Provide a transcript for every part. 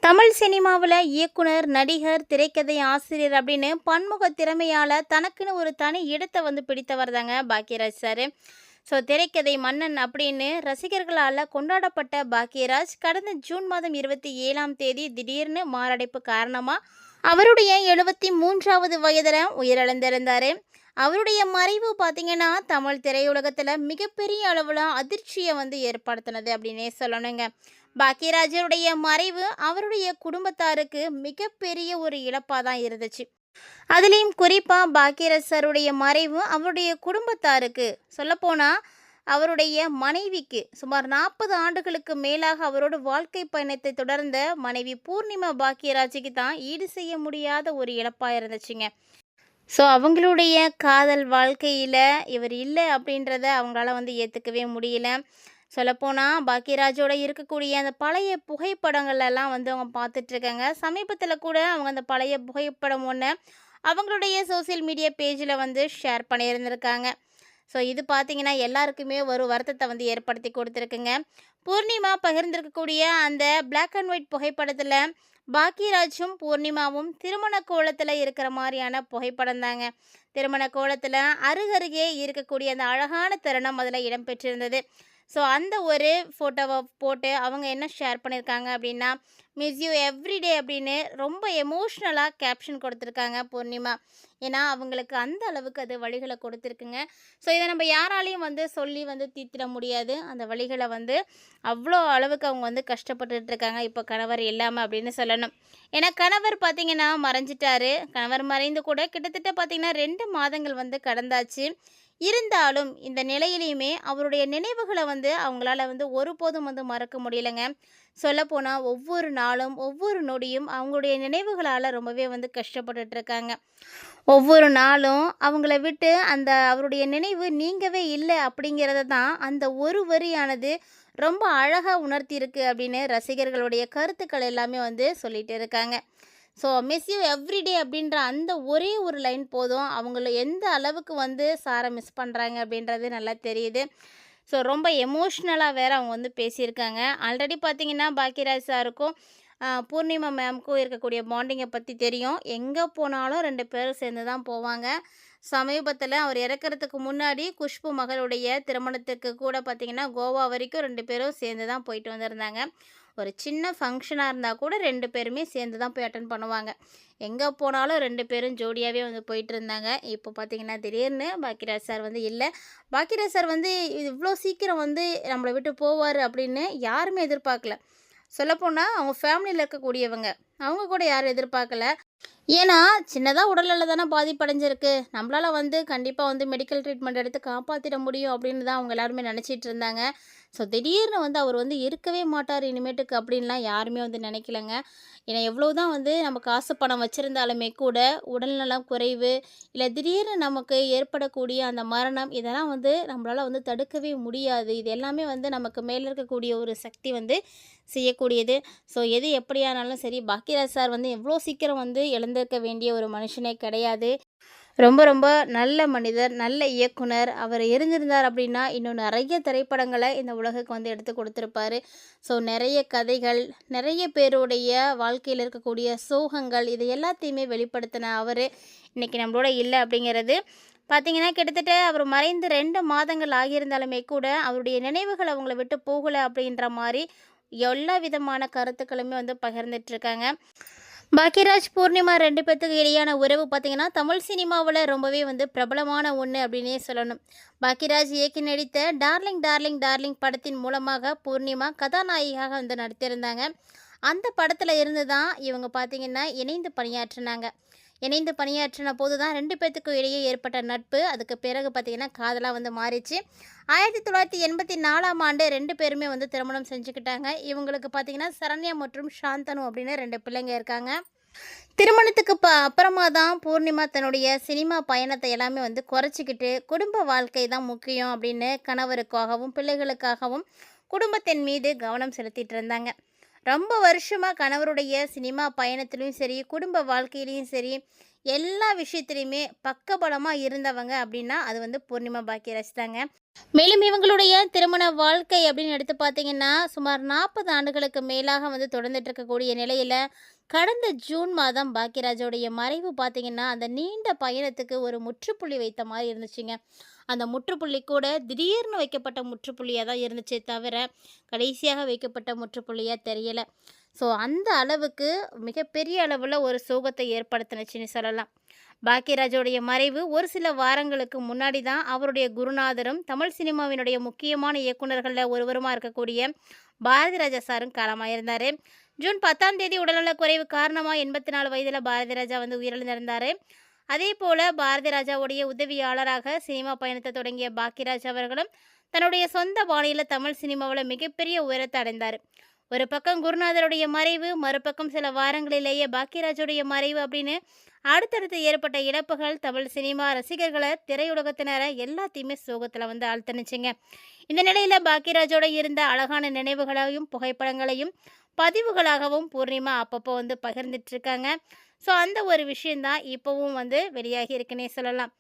தமிழ் சினிமாவில் இயக்குனர், நடிகர், திரைக்கதை ஆசிரியர் அப்படின்னு பன்முக திறமையால் தனக்குன்னு ஒரு தனி இடத்தை பிடித்தவர் தாங்க பாக்யராஜ் சார். ஸோ திரைக்கதை மன்னன் அப்படின்னு ரசிகர்களால் கொண்டாடப்பட்ட பாக்யராஜ் கடந்த ஜூன் மாதம் 27ஆம் தேதி திடீர்னு மாரடைப்பு காரணமாக அவருடைய 73வது வயதில் உயிரிழந்திருந்தார். அவருடைய மறைவு பார்த்திங்கன்னா தமிழ் திரையுலகத்தில் மிகப்பெரிய அளவில் அதிர்ச்சியை ஏற்படுத்தினது அப்படின்னே சொல்லணுங்க. பாக்யராஜருடைய மறைவு அவருடைய குடும்பத்தாருக்கு மிகப்பெரிய ஒரு இழப்பாக தான் இருந்துச்சு. அதுலேயும் குறிப்பாக பாக்யராஜ் சாருடைய மறைவு அவருடைய குடும்பத்தாருக்கு, சொல்லப்போனால் அவருடைய மனைவிக்கு, சுமார் 40 ஆண்டுகளுக்கு மேலாக அவரோட வாழ்க்கை பயணத்தை தொடர்ந்த மனைவி பூர்ணிமா பாக்யராஜுக்கு தான் ஈடு செய்ய முடியாத ஒரு இழப்பாக இருந்துச்சுங்க. ஸோ அவங்களுடைய காதல் வாழ்க்கையில் இவர் இல்லை அப்படின்றத அவங்களால ஏற்றுக்கவே முடியல. சொல்லப்போனால் பாக்யராஜோட இருக்கக்கூடிய அந்த பழைய புகைப்படங்கள் எல்லாம் அவங்க பார்த்துட்ருக்காங்க. சமீபத்தில் கூட அவங்க அந்த பழைய புகைப்படம் ஒன்று அவங்களுடைய சோசியல் மீடியா பேஜில் ஷேர் பண்ணியிருந்திருக்காங்க. ஸோ இது பார்த்திங்கன்னா எல்லாருக்குமே ஒரு வருத்தத்தை ஏற்படுத்தி கொடுத்துருக்குங்க. பூர்ணிமா பகிர்ந்திருக்கக்கூடிய அந்த பிளாக் அண்ட் ஒயிட் புகைப்படத்தில் பாக்யராஜும் பூர்ணிமாவும் திருமண கோலத்தில் இருக்கிற மாதிரியான புகைப்படம் தாங்க. திருமண கோலத்தில் அருகருகே இருக்கக்கூடிய அந்த அழகான தருணம் அதில் இடம்பெற்றிருந்தது. ஸோ அந்த ஒரு ஃபோட்டோவை போட்டு அவங்க என்ன ஷேர் பண்ணியிருக்காங்க அப்படின்னா, மிஸ் யூ எவ்ரிடே அப்படின்னு ரொம்ப எமோஷ்னலாக கேப்ஷன் கொடுத்துருக்காங்க பூர்ணிமா. ஏன்னா அவங்களுக்கு அந்த அளவுக்கு அது வழிகளை கொடுத்துருக்குங்க. ஸோ இதை நம்ம யாராலையும் சொல்லி தீர்த்திட முடியாது. அந்த வழிகளை அவ்வளோ அளவுக்கு அவங்க கஷ்டப்பட்டுருக்காங்க இப்போ கணவர் இல்லாமல் அப்படின்னு சொல்லணும். ஏன்னா கணவர் பார்த்திங்கன்னா மறைஞ்சிட்டாரு. கணவர் மறைந்து கூட கிட்டத்தட்ட பார்த்திங்கன்னா 2 மாதங்கள் கடந்தாச்சு. இருந்தாலும் இந்த நிலையிலையுமே அவருடைய நினைவுகளை அவங்களால ஒருபோதும் மறக்க முடியலைங்க. சொல்லப்போனால் ஒவ்வொரு நாளும் ஒவ்வொரு நொடியும் அவங்களுடைய நினைவுகளால் ரொம்பவே கஷ்டப்பட்டுட்ருக்காங்க. ஒவ்வொரு நாளும் அவங்கள விட்டு அந்த அவருடைய நினைவு நீங்கவே இல்லை அப்படிங்கிறத தான் அந்த ஒரு வரியானது ரொம்ப அழகாக உணர்த்தியிருக்கு அப்படின்னு ரசிகர்களுடைய கருத்துக்கள் எல்லாமே சொல்லிட்டு இருக்காங்க. ஸோ மிஸ் யூ எவ்ரிடே அப்படின்ற அந்த ஒரே ஒரு லைன் போதும் அவங்கள எந்த அளவுக்கு சாரை மிஸ் பண்ணுறாங்க அப்படின்றது நல்லா தெரியுது. ஸோ ரொம்ப எமோஷ்னலாக வேறு அவங்க பேசியிருக்காங்க. ஆல்ரெடி பார்த்திங்கன்னா பாக்யராஜ் சாருக்கும் பூர்ணிமா மேம்க்கும் இருக்கக்கூடிய பாண்டிங்கை பற்றி தெரியும். எங்கே போனாலும் 2 பேரும் சேர்ந்து தான் போவாங்க. சமீபத்தில் அவர் இறக்கிறதுக்கு முன்னாடி குஷ்பு மகளுடைய திருமணத்துக்கு கூட பார்த்திங்கன்னா கோவா வரைக்கும் 2 பேரும் சேர்ந்து தான் போயிட்டு வந்திருந்தாங்க. ஒரு சின்ன ஃபங்க்ஷனாக இருந்தால் கூட 2 பேருமே சேர்ந்து தான் போய் அட்டன் பண்ணுவாங்க. எங்கே போனாலும் 2 பேரும் ஜோடியாகவே போயிட்டு இருந்தாங்க. இப்போ பார்த்திங்கன்னா திடீர்னு பாக்யராஜ் சார் இல்லை. பாக்யராஜ் சார் இவ்வளோ சீக்கிரம் நம்மளை விட்டு போவார் அப்படின்னு யாருமே எதிர்பார்க்கல. சொல்லப்போனால் அவங்க ஃபேமிலியில் இருக்கக்கூடியவங்க அவங்க கூட யாரும் எதிர்பார்க்கல. ஏன்னா சின்னதாக உடலில் தானே பாதிப்படைஞ்சிருக்கு. நம்மளால் கண்டிப்பாக மெடிக்கல் ட்ரீட்மெண்ட் எடுத்து காப்பாற்றிட முடியும் அப்படின்னு தான் அவங்க எல்லாருமே நினச்சிட்டு இருந்தாங்க. ஸோ திடீர்னு அவர் இருக்கவே மாட்டார் இனிமேட்டுக்கு அப்படின்லாம் யாருமே நினைக்கலங்க. ஏன்னா எவ்வளோ தான் நம்ம காசு பணம் வச்சுருந்தாலுமே கூட உடல்நலம் குறைவு இல்லை திடீர்னு நமக்கு ஏற்படக்கூடிய அந்த மரணம் இதெல்லாம் நம்மளால் தடுக்கவே முடியாது. இது எல்லாமே நமக்கு மேலே இருக்கக்கூடிய ஒரு சக்தி செய்யக்கூடியது. ஸோ எது எப்படியானாலும் சரி பாக்யராஜ் சார் எவ்வளோ சீக்கிரம் இழந்திருக்க வேண்டிய ஒரு மனுஷனே கிடையாது. ரொம்ப ரொம்ப நல்ல மனிதர், நல்ல இயக்குனர். அவர் இருந்திருந்தார் அப்படின்னா இன்னும் நிறைய திரைப்படங்களை இந்த உலகுக்கு எடுத்து கொடுத்துருப்பார். ஸோ நிறைய கதைகள், நிறைய பேருடைய வாழ்க்கையில் இருக்கக்கூடிய சோகங்கள் இது எல்லாத்தையுமே வெளிப்படுத்தின அவர் இன்றைக்கி நம்மளோட இல்லை அப்படிங்கிறது பார்த்திங்கன்னா கிட்டத்தட்ட அவர் மறைந்து 2 மாதங்கள் ஆகியிருந்தாலுமே கூட அவருடைய நினைவுகள் அவங்கள விட்டு போகலை அப்படின்ற மாதிரி எல்லா விதமான கருத்துக்களுமே பகிர்ந்துட்டுருக்காங்க. பாக்யராஜ் பூர்ணிமா 2 பேர்த்துக்கு இடையான உறவு பார்த்திங்கன்னா தமிழ் சினிமாவில் ரொம்பவே பிரபலமான ஒன்று அப்படின்னே சொல்லணும். பாக்யராஜ் இயக்கி நடித்த டார்லிங் டார்லிங் டார்லிங் படத்தின் மூலமாக பூர்ணிமா கதாநாயகியாக நடித்திருந்தாங்க. அந்த படத்தில் இருந்து தான் இவங்க பார்த்திங்கன்னா இணைந்து பணியாற்றினாங்க. இணைந்து பணியாற்றின போது தான் 2 பேர்த்துக்கும் இடையே ஏற்பட்ட நட்பு அதுக்கு பிறகு பார்த்திங்கன்னா காதலாக மாறிச்சு. 1984ஆம் ஆண்டு 2 பேருமே திருமணம் செஞ்சுக்கிட்டாங்க. இவங்களுக்கு பார்த்திங்கன்னா சரண்யா மற்றும் சாந்தனு அப்படின்னு 2 பிள்ளைங்க இருக்காங்க. திருமணத்துக்கு அப்புறமா தான் பூர்ணிமா தன்னுடைய சினிமா பயணத்தை எல்லாமே குறைச்சிக்கிட்டு குடும்ப வாழ்க்கை தான் முக்கியம் அப்படின்னு கணவருக்காகவும் பிள்ளைகளுக்காகவும் குடும்பத்தின் மீது கவனம் செலுத்திட்டு இருந்தாங்க. ரொம்ப வருஷமாக கணவருடைய சினிமா பயணத்துலேயும் சரி குடும்ப வாழ்க்கையிலையும் சரி எல்லா விஷயத்துலையுமே பக்கபலமாக இருந்தவங்க அப்படின்னா அது பூர்ணிமா பாக்யராஜ் தாங்க. மேலும் இவங்களுடைய திருமண வாழ்க்கை அப்படின்னு எடுத்து பார்த்தீங்கன்னா, சுமார் 40 ஆண்டுகளுக்கு மேலாக வந்து தொடர்ந்துட்டு இருக்கக்கூடிய நிலையில, கடந்த ஜூன் மாதம் பாக்கியராஜோடைய மறைவு பார்த்தீங்கன்னா, அந்த நீண்ட பயணத்துக்கு ஒரு முற்றுப்புள்ளி வைத்த மாரி இருந்துச்சுங்க. அந்த முற்றுப்புள்ளி கூட திடீர்னு வைக்கப்பட்ட முற்றுப்புள்ளியா தான் இருந்துச்சே தவிர, கடைசியாக வைக்கப்பட்ட முற்றுப்புள்ளியா தெரியல. ஸோ அந்த அளவுக்கு மிகப்பெரிய அளவுல ஒரு சோகத்தை ஏற்படுத்துனுச்சுன்னு சொல்லலாம். பாக்கியராஜோடைய மறைவு ஒரு சில வாரங்களுக்கு முன்னாடி தான் அவருடைய குருநாதரும், தமிழ் சினிமாவினுடைய முக்கியமான இயக்குனர்கள்ல ஒருவருமா இருக்கக்கூடிய பாரதிராஜா சாரும் காலமாயிருந்தாரு. ஜூன் 10ஆம் தேதி உடல்நலக் குறைவு காரணமா 84 வயதில பாரதிராஜா வந்து உயிரிழந்திருந்தாரு. அதேபோல பாரதிராஜாவுடைய உதவியாளராக சினிமா பயணத்தை தொடங்கிய பாக்கியராஜ் அவர்களும் தன்னுடைய சொந்த பாணியில தமிழ் சினிமாவுல மிகப்பெரிய உயரத்தை அடைந்தாரு. ஒரு பக்கம் குருநாதருடைய மறைவு, மறுபக்கம் சில வாரங்களிலேயே பாக்கியராஜுடைய மறைவு அப்படின்னு அடுத்தடுத்து ஏற்பட்ட இழப்புகள் தமிழ் சினிமா ரசிகர்களை, திரையுலகத்தினர எல்லாத்தையுமே சோகத்தில் வந்து ஆழ்த்துனுச்சுங்க. இந்த நிலையில் பாக்கியராஜோட இருந்த அழகான நினைவுகளையும் புகைப்படங்களையும் பதிவுகளாகவும் பூர்ணிமா அப்பப்போ வந்து பகிர்ந்துட்டு இருக்காங்க. ஸோ அந்த ஒரு விஷயந்தான் இப்போவும் வந்து வெளியாகி இருக்குன்னே சொல்லலாம்.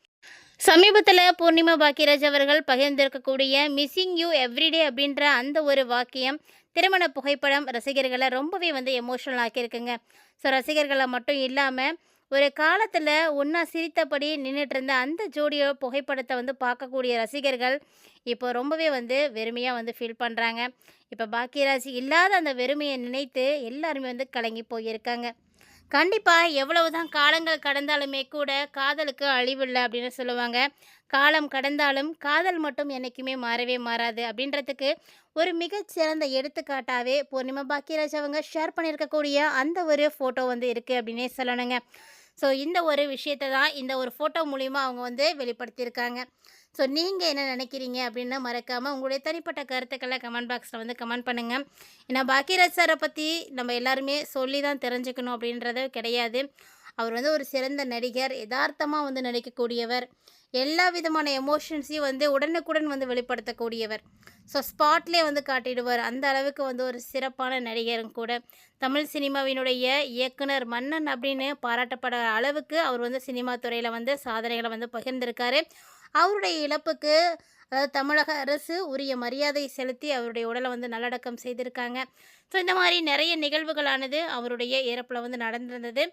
சமீபத்தில் பூர்ணிமா பாக்கியராஜ் அவர்கள் பகிர்ந்திருக்கக்கூடிய மிஸ்ஸிங் யூ எவ்ரிடே அப்படின்ற அந்த ஒரு வாக்கியம், திருமண புகைப்படம் ரசிகர்களை ரொம்பவே வந்து எமோஷனல் ஆக்கியிருக்குங்க. ஸோ ரசிகர்களை மட்டும் இல்லாமல் ஒரு காலத்தில் ஒன்றா சிரித்தபடி நின்றுட்டு இருந்த அந்த ஜோடியோ புகைப்படத்தை வந்து பார்க்கக்கூடிய ரசிகர்கள் இப்போ ரொம்பவே வந்து வெறுமையாக வந்து ஃபீல் பண்ணுறாங்க. இப்போ பாக்கியராஜ் இல்லாத அந்த வெறுமையை நினைத்து எல்லாருமே வந்து கலங்கி போயிருக்காங்க. கண்டிப்பாக எவ்வளவுதான் காலங்கள் கடந்தாலுமே கூட காதலுக்கு அழிவில்லை அப்படின்னு சொல்லுவாங்க. காலம் கடந்தாலும் காதல் மட்டும் என்றைக்குமே மாறவே மாறாது அப்படின்றதுக்கு ஒரு மிகச்சிறந்த எடுத்துக்காட்டாகவே பூர்ணிமா பாக்கியராஜ் அவங்க ஷேர் பண்ணியிருக்கக்கூடிய அந்த ஒரு ஃபோட்டோ வந்து இருக்குது அப்படின்னே சொல்லணுங்க. ஸோ இந்த ஒரு விஷயத்தை தான் இந்த ஒரு ஃபோட்டோ மூலிமா அவங்க வந்து வெளிப்படுத்தியிருக்காங்க. ஸோ நீங்கள் என்ன நினைக்கிறீங்க அப்படின்னு மறக்காமல் உங்களுடைய தனிப்பட்ட கருத்துக்களை கமெண்ட் பாக்ஸில் வந்து கமெண்ட் பண்ணுங்கள். ஏன்னா பாக்கியராஜ் சாரை பற்றி நம்ம எல்லாருமே சொல்லி தான் தெரிஞ்சுக்கணும் அப்படின்றது கிடையாது. அவர் வந்து ஒரு சிறந்த நடிகர், யதார்த்தமாக வந்து நடிக்கக்கூடியவர், எல்லா விதமான எமோஷன்ஸையும் வந்து உடனுக்குடன் வந்து வெளிப்படுத்தக்கூடியவர். ஸோ ஸ்பாட்லேயே வந்து காட்டிடுவார். அந்த அளவுக்கு வந்து ஒரு சிறப்பான நடிகரும் கூட. தமிழ் சினிமாவினுடைய இயக்குனர் மன்னன் அப்படின்னு பாராட்டப்பட அளவுக்கு அவர் வந்து சினிமா துறையில் வந்து சாதனைகளை வந்து பகிர்ந்திருக்காரு. அவருடைய இழப்புக்கு அதாவது தமிழக அரசு உரிய மரியாதை செலுத்தி அவருடைய உடலை வந்து நல்லடக்கம் செய்திருக்காங்க. ஸோ இந்த மாதிரி நிறைய நிகழ்வுகளானது அவருடைய இறப்பில் வந்து நடந்திருந்தது.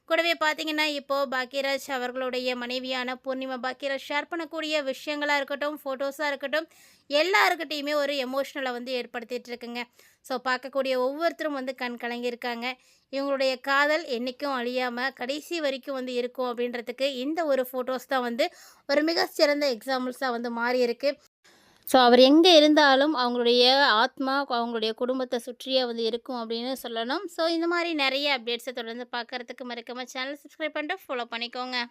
கூடவே பார்த்தீங்கன்னா இப்போது பாக்கியராஜ் அவர்களுடைய மனைவியான பூர்ணிமா பாக்கியராஜ் ஷேர் பண்ணக்கூடிய விஷயங்களாக இருக்கட்டும், ஃபோட்டோஸாக இருக்கட்டும், எல்லாருக்கிட்டையுமே ஒரு எமோஷ்னலை வந்து ஏற்படுத்திகிட்டு இருக்குங்க. ஸோ பார்க்கக்கூடிய ஒவ்வொருத்தரும் வந்து கண் கலங்கியிருக்காங்க. இவங்களுடைய காதல் என்றைக்கும் அழியாமல் கடைசி வரைக்கும் வந்து இருக்கும் அப்படின்றதுக்கு இந்த ஒரு ஃபோட்டோஸ் தான் வந்து ஒரு மிக சிறந்த எக்ஸாம்பிள்ஸாக வந்து மாறி இருக்கு. ஸோ அவர் எங்கே இருந்தாலும் அவங்களுடைய ஆத்மா அவங்களுடைய குடும்பத்தை சுற்றியே வந்து இருக்கும் அப்படின்னு சொல்லணும். ஸோ இந்த மாதிரி நிறைய அப்டேட்ஸை தொடர்ந்து பார்க்குறதுக்கு மறக்காம சேனல் சப்ஸ்கிரைப் பண்ணிட்டு ஃபாலோ பண்ணிக்கோங்க.